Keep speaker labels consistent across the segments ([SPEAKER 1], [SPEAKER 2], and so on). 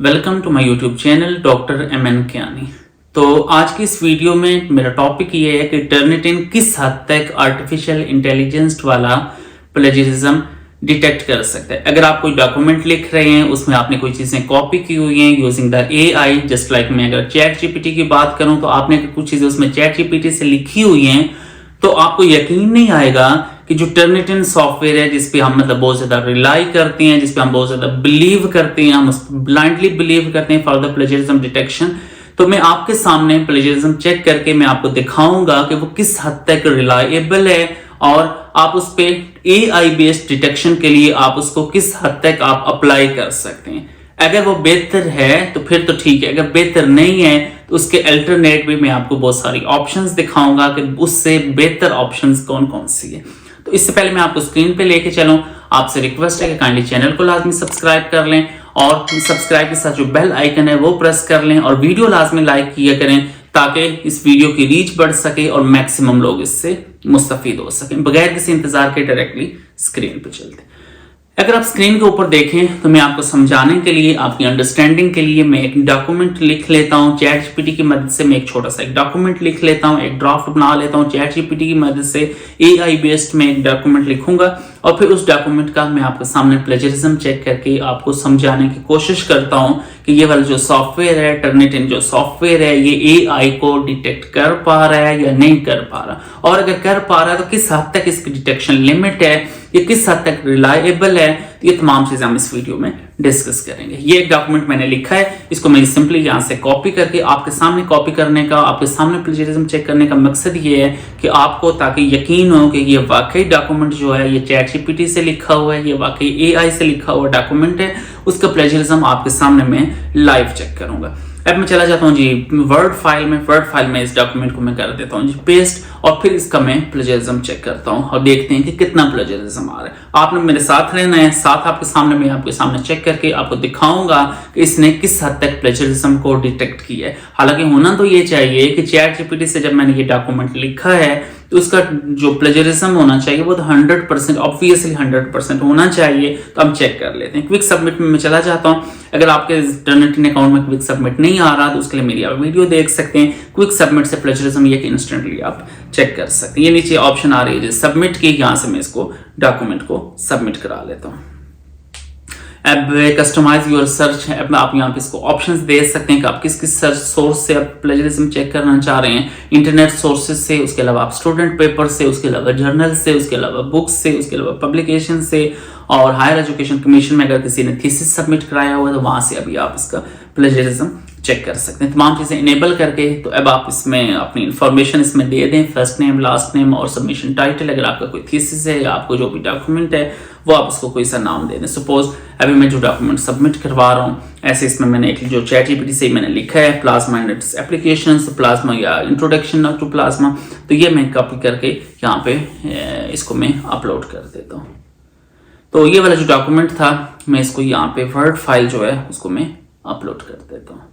[SPEAKER 1] Welcome to my YouTube channel doctor MN Kiani. तो आज की इस वीडियो में मेरा टॉपिक ये है कि टर्निटिन किस हद तक आर्टिफिशियल इंटेलिजेंस वाला प्लेजरिज्म डिटेक्ट कर सकता है। अगर आप कोई डॉक्यूमेंट लिख रहे हैं, उसमें आपने कोई चीजें कॉपी की हुई हैं using the AI, just like मैं अगर चैट जीपीटी की बात करूं तो आपने कुछ चीजें उसमें चैट जीपीटी से लिखी हुई हैं, तो आपको यकीन नहीं आएगा कि जो टर्निटिन सॉफ्टवेयर है जिसपे हम बहुत ज्यादा रिलाई करते हैं, जिसपे हम बहुत ज्यादा बिलीव करते हैं, हम उस ब्लाइंडली बिलीव करते हैं फॉर द प्लेजरिज्म डिटेक्शन। तो मैं आपके सामने प्लेजरिज्म चेक करके मैं आपको दिखाऊंगा कि वो किस हद तक रिलायबल है और आप उस पे AI बेस्ड डिटेक्शन के लिए आप उसको किस हद तक आप अप्लाई कर सकते हैं। अगर वो बेहतर है तो फिर तो ठीक है, अगर बेहतर नहीं है तो उसके अल्टरनेट भी मैं आपको बहुत सारी ऑप्शंस दिखाऊंगा कि उससे बेहतर ऑप्शंस कौन कौन सी है। तो इससे पहले मैं आपको स्क्रीन पे लेके चलूं, आपसे रिक्वेस्ट है कि काइंडली चैनल को लाजमी सब्सक्राइब कर लें और सब्सक्राइब के साथ जो बेल आइकन है वो प्रेस कर लें और वीडियो लाजमी लाइक किया करें ताकि इस वीडियो की रीच बढ़ सके और मैक्सिमम लोग इससे मुस्तफीद हो सकें। बगैर किसी इंतजार के डायरेक्टली स्क्रीन पे चलते। अगर आप स्क्रीन के ऊपर देखें तो मैं आपको समझाने के लिए, आपकी अंडरस्टैंडिंग के लिए मैं एक डॉक्यूमेंट लिख लेता हूं चैट जीपीटी की मदद से। मैं एक छोटा सा एक डॉक्यूमेंट लिख लेता हूं, एक ड्राफ्ट बना लेता हूं चैट जीपीटी की मदद से। AI बेस्ड में एक डॉक्यूमेंट लिखूंगा और फिर उस डॉक्यूमेंट का मैं आपके सामने प्लेजरिज्म चेक करके आपको समझाने की कोशिश करता हूं कि ये वाला जो सॉफ्टवेयर है, टर्निटिन जो सॉफ्टवेयर है, ये AI को डिटेक्ट कर पा रहा है या नहीं कर पा रहा, और अगर कर पा रहा है तो किस हद तक इसकी डिटेक्शन लिमिट है, ये किस हद तक रिलायबल है। तो ये तमाम चीजें हम इस वीडियो में डिस्कस करेंगे। ये एक डॉक्यूमेंट मैंने लिखा है, इसको मैं सिंपली यहां से कॉपी करके आपके सामने कॉपी करने का, आपके सामने प्लेजरिज्म चेक करने का मकसद ये है कि आपको ताकि यकीन हो कि ये वाकई डॉक्यूमेंट जो है ये चैट जीपीटी से लिखा हुआ है, ये वाकई AI से लिखा हुआ डॉक्यूमेंट है, उसका प्लेजरिज्म आपके सामने मैं लाइव चेक करूंगा। अब मैं चला जाता हूं जी वर्ड फाइल में इस डॉक्यूमेंट को मैं कर देता हूं जी पेस्ट और फिर इसका मैं प्लेजरिज्म चेक करता हूं और देखते हैं कि कितना प्लेजरिज्म आ रहा है। आपने मेरे साथ रहना है, साथ आपके सामने मैं आपके सामने चेक करके आपको दिखाऊंगा कि इसने किस हद तक प्लेजरिज्म को डिटेक्ट किया है। हालांकि होना तो ये चाहिए कि चैट जीपीटी से जब मैंने ये डॉक्यूमेंट लिखा है तो उसका जो प्लेजरिज्म होना चाहिए वो तो 100%, ऑब्वियसली 100% होना चाहिए। तो हम चेक कर लेते हैं। क्विक सबमिट में मैं चला जाता हूं। अगर आपके टर्निटिन अकाउंट में क्विक सबमिट नहीं आ रहा तो उसके लिए मेरी आप वीडियो देख सकते हैं। क्विक सबमिट से प्लेजरिज्म ये कि इंस्टेंटली आप चेक कर सकते हैं। ये नीचे ऑप्शन आ रही है सबमिट की, यहां से मैं इसको डॉक्यूमेंट को सबमिट करा लेता हूं। अब कस्टमाइज योर सर्च है, अब आप यहाँ पे इसको ऑप्शंस दे सकते हैं कि आप किस किस सर्च सोर्स से आप प्लेजरिज्म चेक करना चाह रहे हैं। इंटरनेट सोर्सेज से, उसके अलावा आप स्टूडेंट पेपर से, उसके अलावा जर्नल से, उसके अलावा बुक्स से, उसके अलावा पब्लिकेशन से, और हायर एजुकेशन कमीशन में अगर किसी ने थीसिस सबमिट कराया हुआ है तो वहां से अभी आप इसका प्लेजरिज्म चेक कर सकते हैं। तमाम चीजें इनेबल करके तो अब आप इसमें अपनी इंफॉर्मेशन इसमें दे दें, फर्स्ट नेम, लास्ट नेम और सबमिशन टाइटल। अगर आपका कोई थीसिस है या आपको जो भी डॉक्यूमेंट है वो आप उसको कोई सा नाम दे दें। सपोज अभी मैं जो डॉक्यूमेंट सबमिट करवा रहा हूँ, ऐसे इसमें मैंने एक जो चैट जीपीटी से मैंने लिखा है plasma and it's applications, plasma या इंट्रोडक्शन टू प्लाज्मा, तो ये मैं कॉपी करके यहाँ पे इसको मैं अपलोड कर देता हूँ। तो ये वाला जो डॉक्यूमेंट था मैं इसको यहाँ पे वर्ड फाइल जो है उसको मैं अपलोड कर देता हूँ।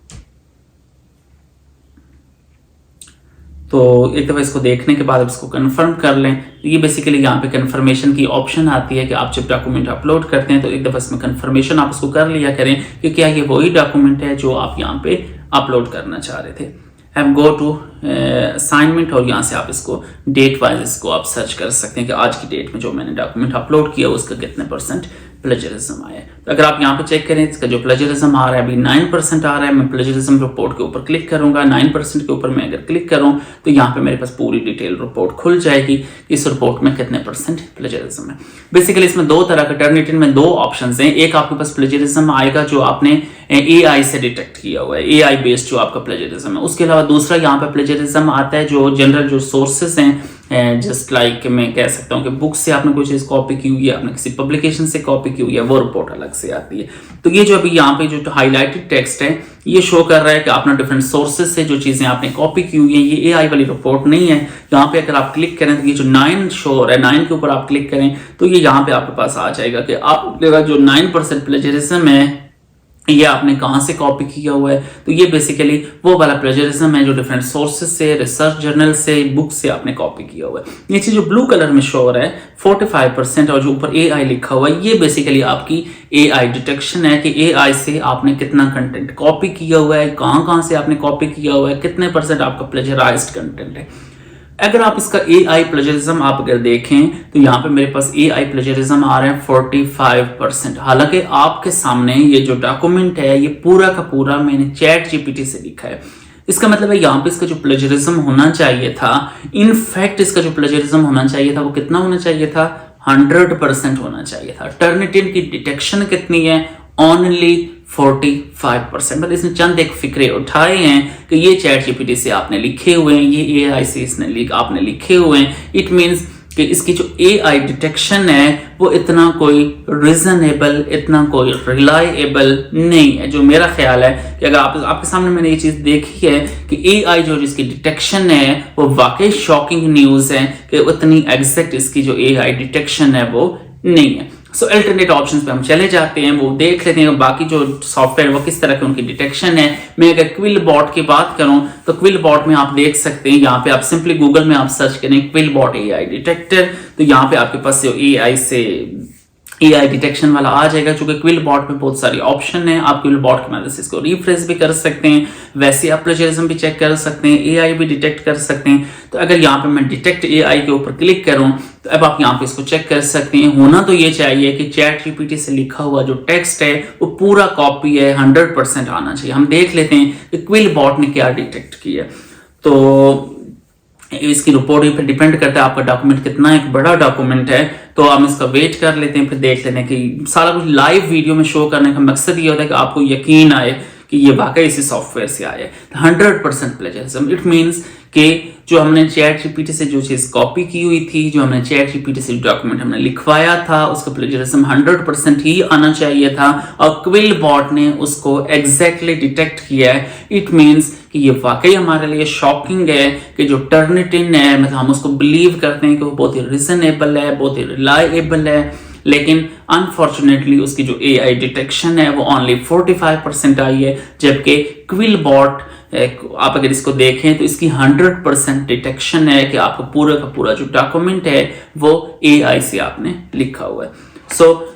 [SPEAKER 1] तो एक दफ़ा इसको देखने के बाद इसको कंफर्म कर लें। ये बेसिकली यहाँ पे कंफर्मेशन की ऑप्शन आती है कि आप जब डॉक्यूमेंट अपलोड करते हैं तो एक दफ़ा इसमें कंफर्मेशन आप उसको कर लिया करें कि क्या ये वही डॉक्यूमेंट है जो आप यहाँ पे अपलोड करना चाह रहे थे। हम गो टू असाइनमेंट और यहाँ से आप इसको डेट वाइज इसको आप सर्च कर सकते हैं कि आज की डेट में जो मैंने डॉक्यूमेंट अपलोड किया उसका कितने % प्लेजरिज्म आया। तो अगर आप यहाँ पे चेक करें इसका जो प्लेजरिज्म आ रहा है अभी 9% आ रहा है। मैं प्लेजरिज्म रिपोर्ट के ऊपर क्लिक करूंगा, 9% के ऊपर मैं अगर क्लिक करूं तो यहाँ पे मेरे पास पूरी डिटेल रिपोर्ट खुल जाएगी। इस रिपोर्ट में कितने % प्लेजरिज्म है। बेसिकली इसमें दो तरह का टर्निटिन में दो ऑप्शन हैं। एक आपके पास प्लेजरिज्म आएगा जो आपने AI से डिटेक्ट किया हुआ है, AI बेस्ड जो आपका प्लेजरिज्म है। उसके अलावा दूसरा यहाँ पे प्लेजरिज्म आता है जो जनरल जो सोर्सेस हैं, जस्ट लाइक मैं कह सकता हूँ कि बुक से आपने कोई चीज कॉपी की हुई है, आपने किसी पब्लिकेशन से कॉपी की हुई है, वो रिपोर्ट अलग से आती है। तो ये जो अभी यहाँ पे जो हाईलाइटेड टेक्स्ट है ये शो कर रहा है कि आपने डिफरेंट सोर्सेज से जो चीजें आपने कॉपी की हुई है, ये AI वाली रिपोर्ट नहीं है। यहाँ पे अगर आप क्लिक करें तो ये जो 9 शो हो रहा है, 9 के ऊपर आप क्लिक करें तो ये यहाँ पे आपके पास आ जाएगा कि आपका जो 9% प्लेजरिज्म है ये आपने कहाँ से कॉपी किया हुआ है। तो ये बेसिकली वो वाला प्लेजरिज्म है जो डिफरेंट सोर्सेज से, रिसर्च जर्नल से, बुक से आपने कॉपी किया हुआ है। नीचे जो ब्लू कलर में शो हो रहा है 45% और जो ऊपर AI लिखा हुआ है, ये बेसिकली आपकी AI डिटेक्शन है कि AI से आपने कितना कंटेंट कॉपी किया हुआ है, कहाँ से आपने कॉपी किया हुआ है, कितने % आपका प्लेजराइज्ड कंटेंट है। अगर आप इसका AI प्लेजरिज्म आप अगर देखें तो यहाँ पे मेरे पास AI प्लेजरिज्म आ रहा है 45%। हालांकि आपके सामने ये जो डॉक्यूमेंट है ये पूरा का पूरा मैंने ChatGPT से लिखा है। इसका मतलब है यहाँ पे इसका जो प्लेजरिज्म होना चाहिए था, इनफैक्ट इसका जो प्लेजरिज्म होना चाहिए था वो कितना होना चाहिए था, 100% होना चाहिए था। टर्निटिन की डिटेक्शन कितनी है, ओनली 45%। मतलब इसने चंद एक फिक्रे उठाए हैं कि ये ChatGPT से आपने लिखे हुए हैं, ये AI से आपने लिखे हुए हैं। इट मीन्स कि इसकी जो AI डिटेक्शन है वो इतना कोई रीजनेबल, इतना कोई रिलायबल नहीं है। जो मेरा ख्याल है कि अगर आपके सामने मैंने ये चीज देखी है कि AI जो इसकी डिटेक्शन है वो वाकई शॉकिंग न्यूज है कि उतनी एग्जैक्ट इसकी जो AI डिटेक्शन है वो नहीं है। सो अल्टरनेट ऑप्शंस पे हम चले जाते हैं, वो देख लेते हैं बाकी जो सॉफ्टवेयर वो किस तरह के उनकी डिटेक्शन है। मैं अगर क्विलबॉट की बात करूं तो क्विलबॉट में आप देख सकते हैं, यहाँ पे आप सिंपली गूगल में आप सर्च करें क्विलबॉट AI डिटेक्टर, तो यहाँ पे आपके पास जो AI डिटेक्शन वाला आ जाएगा। चूंकि क्विलबॉट में बहुत सारी ऑप्शन है, आप क्विलबॉट की मदद से इसको रिफ्रेश भी कर सकते हैं, वैसे आप प्लेजरिज्म भी चेक कर सकते हैं, AI भी डिटेक्ट कर सकते हैं। तो अगर यहाँ पे मैं डिटेक्ट AI के ऊपर क्लिक करूं तो अब आप यहाँ पे इसको चेक कर सकते हैं। होना तो ये चाहिए कि ChatGPT से लिखा हुआ जो टेक्स्ट है वो पूरा कॉपी है, 100% आना चाहिए। हम देख लेते हैं कि क्विलबॉट ने क्या डिटेक्ट किया। तो इसकी रिपोर्ट पे डिपेंड करता है आपका डॉक्यूमेंट कितना एक बड़ा डॉक्यूमेंट है। तो हम इसका वेट कर लेते हैं, फिर देख लेते हैं कि सारा कुछ लाइव वीडियो में शो करने का मकसद ये होता है कि आपको यकीन आए कि ये वाकई इसी सॉफ्टवेयर से आया है। 100% प्लेजरिज्म इट मीन्स कि जो हमने ChatGPT से जो चीज कॉपी की हुई थी, जो हमने ChatGPT से डॉक्यूमेंट हमने लिखवाया था, उसका प्लेजरिज्म 100% ही आना चाहिए था और क्विलबॉट ने उसको एग्जैक्टली डिटेक्ट किया है। इट मीन्स कि ये वाकई हमारे लिए शॉकिंग है कि जो टर्निटिन है, मतलब हम उसको बिलीव करते हैं कि वो बहुत ही रीजनेबल है, बहुत ही रिलायबल है, लेकिन अनफॉर्चुनेटली उसकी जो AI डिटेक्शन है वो ओनली 45% आई है, जबकि क्विलबॉट आप अगर इसको देखें तो इसकी 100% डिटेक्शन है कि आपका पूरा का पूरा जो डॉक्यूमेंट है वो AI से आपने लिखा हुआ है। सो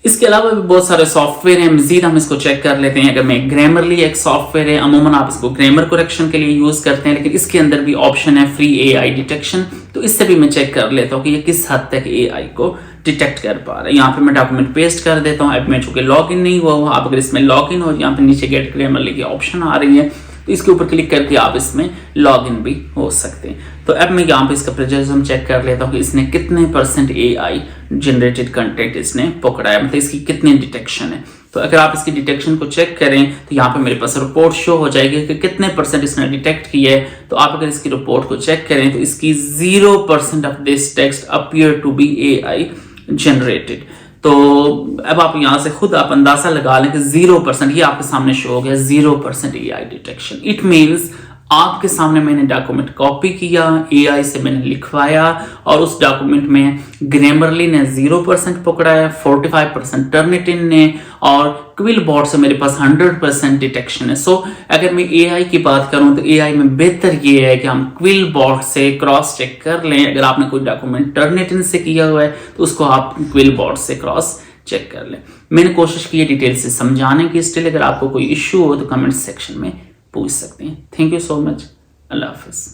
[SPEAKER 1] इसके अलावा भी बहुत सारे सॉफ्टवेयर हैं, मजीद हम इसको चेक कर लेते हैं। अगर मैं ग्रामरली एक सॉफ्टवेयर है, अमूमन आप इसको ग्रामर करेक्शन के लिए यूज करते हैं, लेकिन इसके अंदर भी ऑप्शन है फ्री AI डिटेक्शन। तो इससे भी मैं चेक कर लेता हूँ कि ये किस हद तक AI को डिटेक्ट कर पा रहा है। यहाँ पे मैं डॉक्यूमेंट पेस्ट कर देता हूँ। अब मैं चूंकि लॉग इन नहीं हुआ, आप अगर इसमें लॉग इन हो, यहाँ पे नीचे गेट ग्रामरली की ऑप्शन आ रही है, तो इसके ऊपर क्लिक करके आप इसमें लॉग इन भी हो सकते हैं। तो अब मैं यहाँ पे इसका प्लेजरिज्म चेक कर लेता हूँ कि इसने कितने % AI जनरेटेड कंटेंट इसने पकड़ा है, मतलब इसकी कितनी डिटेक्शन है। तो अगर आप इसकी डिटेक्शन को चेक करें तो यहाँ पे मेरे पास रिपोर्ट शो हो जाएगी कि कितने % इसने डिटेक्ट किया है। तो आप अगर इसकी रिपोर्ट को चेक करें तो इसकी 0% of this text appear to be AI generated. तो अब आप यहां से खुद आप अंदाजा लगा लें कि 0%, ये आपके सामने शो हो गया 0% AI डिटेक्शन। इट मीन्स आपके सामने मैंने डॉक्यूमेंट कॉपी किया, AI से मैंने लिखवाया और उस डॉक्यूमेंट में ग्रामरली ने 0% पकड़ा है, 45% टर्निटिन ने, और क्विलबॉट से मेरे पास 100% डिटेक्शन है। सो अगर मैं AI की बात करूं तो AI में बेहतर ये है कि हम क्विलबॉट से क्रॉस चेक कर लें। अगर आपने कोई डॉक्यूमेंट टर्निटिन से किया हुआ है तो उसको आप क्विलबॉट से क्रॉस चेक कर लें। मैंने कोशिश की है डिटेल से समझाने की। स्टिल अगर आपको कोई इश्यू हो तो कमेंट सेक्शन में पूछ सकते हैं। Thank you so much. Allah Hafiz.